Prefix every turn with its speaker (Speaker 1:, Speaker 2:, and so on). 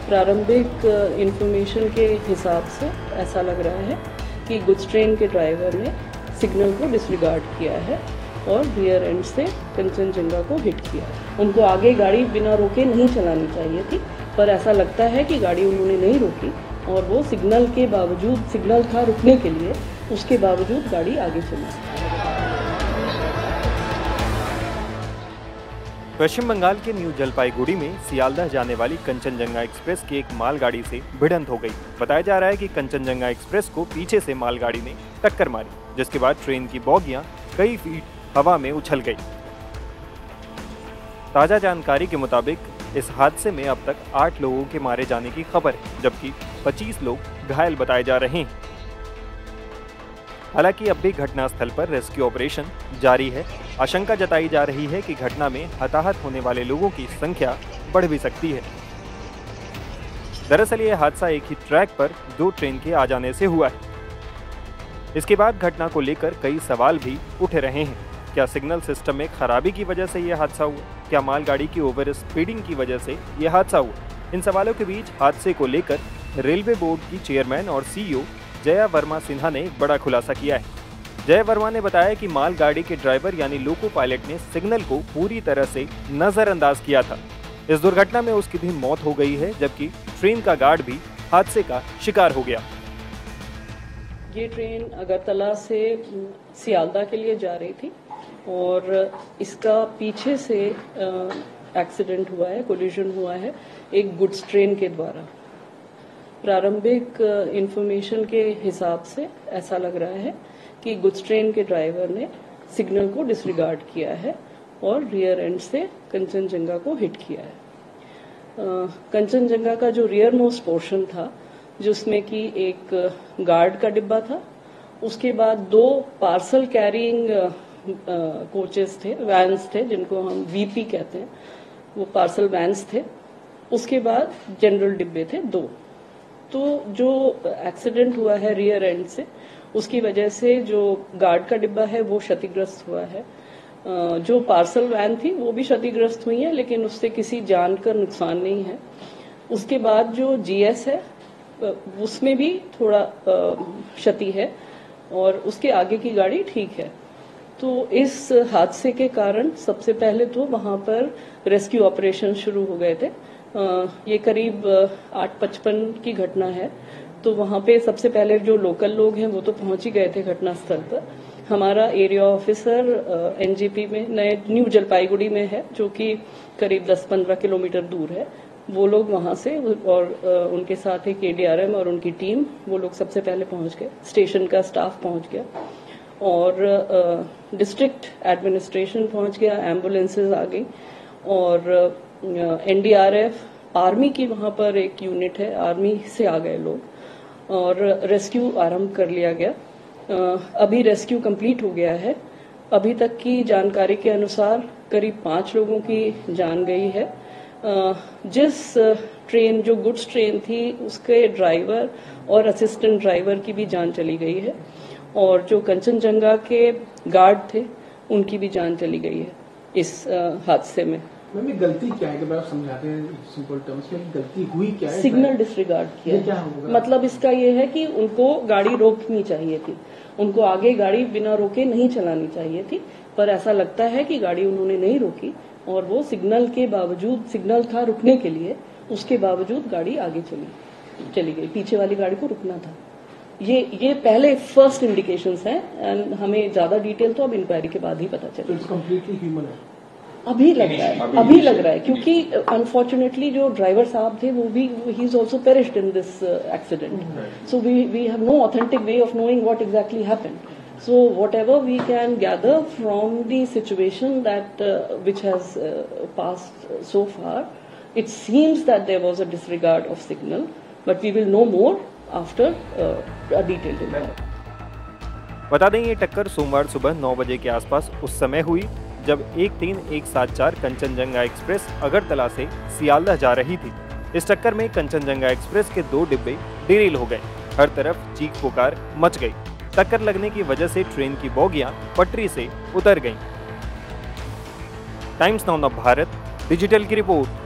Speaker 1: प्रारंभिक इंफॉर्मेशन के हिसाब से ऐसा लग रहा है कि गुड्स ट्रेन के ड्राइवर ने सिग्नल को डिसरिगार्ड किया है और रियर एंड से कंचनजंगा को हिट किया है। उनको आगे गाड़ी बिना रोके नहीं चलानी चाहिए थी, पर ऐसा लगता है कि गाड़ी उन्होंने नहीं रोकी और वो सिग्नल के बावजूद, सिग्नल था रुकने के लिए, उसके बावजूद गाड़ी आगे चली।
Speaker 2: पश्चिम बंगाल के न्यू जलपाईगुड़ी में सियालदह जाने वाली कंचनजंगा एक्सप्रेस की एक मालगाड़ी से भिड़ंत हो गई। बताया जा रहा है कि कंचनजंगा एक्सप्रेस को पीछे से मालगाड़ी ने टक्कर मारी, जिसके बाद ट्रेन की बोगियां कई फीट हवा में उछल गई। ताजा जानकारी के मुताबिक इस हादसे में अब तक 8 लोगों के मारे जाने की खबर है, जबकि 25 लोग घायल बताए जा रहे हैं। हालांकि अब भी घटनास्थल पर रेस्क्यू ऑपरेशन जारी है। आशंका जताई जा रही है कि घटना में हताहत होने वाले लोगों की संख्या बढ़ भी सकती है। दरअसल यह हादसा एक ही ट्रैक पर 2 ट्रेन के आ जाने से हुआ है। इसके बाद घटना को लेकर कई सवाल भी उठ रहे हैं। क्या सिग्नल सिस्टम में खराबी की वजह से यह हादसा हुआ? क्या मालगाड़ी की ओवर स्पीडिंग की वजह से यह हादसा हुआ? इन सवालों के बीच हादसे को लेकर रेलवे बोर्ड की चेयरमैन और CEO जया वर्मा सिन्हा ने एक बड़ा खुलासा किया है। जया वर्मा ने बताया कि मालगाड़ी के ड्राइवर यानी लोको पायलट ने सिग्नल को पूरी तरह से नजरअंदाज किया था। इस दुर्घटना में उसकी भी मौत हो गई है, जबकि ट्रेन का गार्ड भी हादसे का शिकार हो गया।
Speaker 1: ये ट्रेन अगरतला से सियालदह के लिए जा रही थी और इसका पीछे से एक्सीडेंट हुआ है, कोलिजन हुआ है एक गुड्स ट्रेन के द्वारा। प्रारंभिक इंफॉर्मेशन के हिसाब से ऐसा लग रहा है कि गुड्स ट्रेन के ड्राइवर ने सिग्नल को डिसरिगार्ड किया है और रियर एंड से कंचनजंगा को हिट किया है। कंचनजंगा का जो रियर मोस्ट पोर्शन था, जिसमें कि एक गार्ड का डिब्बा था, उसके बाद 2 पार्सल कैरिंग कोचेस थे, वैन्स थे, जिनको हम VP कहते हैं, वो पार्सल वैन्स थे। उसके बाद जनरल डिब्बे थे 2। तो जो एक्सीडेंट हुआ है रियर एंड से, उसकी वजह से जो गार्ड का डिब्बा है वो क्षतिग्रस्त हुआ है। जो पार्सल वैन थी वो भी क्षतिग्रस्त हुई है, लेकिन उससे किसी जान का नुकसान नहीं है। उसके बाद जो GS है उसमें भी थोड़ा क्षति है और उसके आगे की गाड़ी ठीक है। तो इस हादसे के कारण सबसे पहले तो वहां पर रेस्क्यू ऑपरेशन शुरू हो गए थे। ये करीब 8:55 की घटना है, तो वहां पे सबसे पहले जो लोकल लोग हैं वो तो पहुंच ही गए थे घटनास्थल पर। हमारा एरिया ऑफिसर NGP में न्यू जलपाईगुड़ी में है, जो कि करीब 10-15 किलोमीटर दूर है। वो लोग वहां से और उनके साथ एक ADRM और उनकी टीम, वो लोग सबसे पहले पहुंच गए। स्टेशन का स्टाफ पहुंच गया और डिस्ट्रिक्ट एडमिनिस्ट्रेशन पहुंच गया, एम्बुलेंसेज आ गई और NDRF, आर्मी की वहां पर एक यूनिट है, आर्मी से आ गए लोग और रेस्क्यू आरंभ कर लिया गया। अभी रेस्क्यू कंप्लीट हो गया है। अभी तक की जानकारी के अनुसार करीब 5 लोगों की जान गई है। जिस ट्रेन, जो गुड्स ट्रेन थी, उसके ड्राइवर और असिस्टेंट ड्राइवर की भी जान चली गई है और जो कंचनजंगा के गार्ड थे उनकी भी जान चली गई है इस हादसे में।
Speaker 3: मैम, गलती क्या है कि आप समझाते हैं सिंपल टर्म्स में, गलती हुई क्या है?
Speaker 1: सिग्नल डिसरिगार्ड किया।
Speaker 3: क्या होगा?
Speaker 1: मतलब इसका ये है कि उनको गाड़ी रोकनी चाहिए थी, उनको आगे गाड़ी बिना रोके नहीं चलानी चाहिए थी, पर ऐसा लगता है कि गाड़ी उन्होंने नहीं रोकी और वो सिग्नल के बावजूद, सिग्नल था रुकने के लिए, उसके बावजूद गाड़ी आगे चली गई। पीछे वाली गाड़ी को रुकना था। ये पहले फर्स्ट इंडिकेशंस हैं एंड हमें ज्यादा डिटेल तो अब इंक्वायरी के बाद ही पता चलेगा।
Speaker 3: इट्स कंप्लीटली ह्यूमन है।
Speaker 1: अभी लग रहा है क्योंकि अनफॉर्चुनेटली जो ड्राइवर साहब थे वो भी, he is also perished in this accident. So we have no authentic way of knowing what exactly happened. So whatever we can gather from the situation that which has passed so far, it seems that there was a disregard of signal, but we will know more after a detailed inquiry.
Speaker 2: बता दें ये टक्कर सोमवार सुबह 9 बजे के आसपास उस समय हुई जब 13174 कंचनजंगा एक्सप्रेस अगरतला से सियालदह जा रही थी। इस टक्कर में कंचनजंगा एक्सप्रेस के 2 डिब्बे डिरेल हो गए। हर तरफ चीख पुकार मच गई। टक्कर लगने की वजह से ट्रेन की बोगियां पटरी से उतर गईं। टाइम्स नाउ भारत डिजिटल की रिपोर्ट।